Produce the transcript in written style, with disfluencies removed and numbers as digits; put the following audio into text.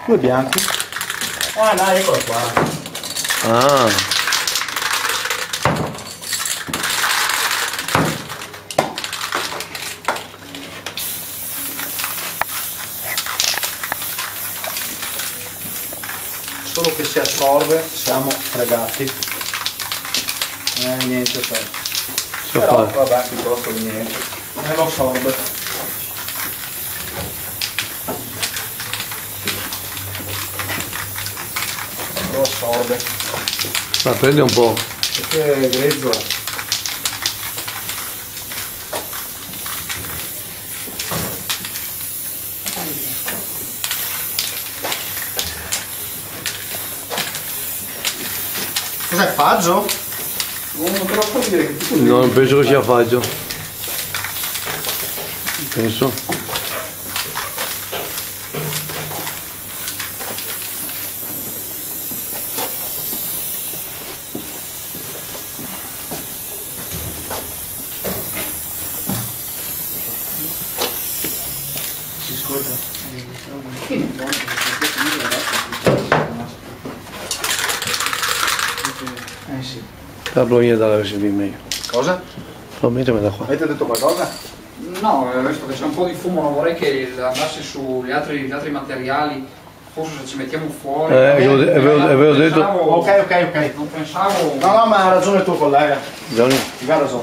Due bianchi. Ah dai, eccolo qua. Ah. Solo che si assorbe siamo fregati. Niente però vabbè, piuttosto di niente. Lo assorbe. Lo assorbe. Ma prendi un po'. Perché è grezzo. Cos'è, faggio? Non te lo so dire che tipo di... No, non penso che sia faggio. Penso. Si scorda. Sì. Probabilmente dalla recipe meglio. Cosa? Probabilmente me da qua. Avete detto qualcosa? No, visto che c'è un po' di fumo, non vorrei che andasse sugli altri materiali, forse se ci mettiamo fuori. Avevo detto. Ok. Non pensavo. No, ma ha ragione il tuo collega. Johnny. Ti ha ragione.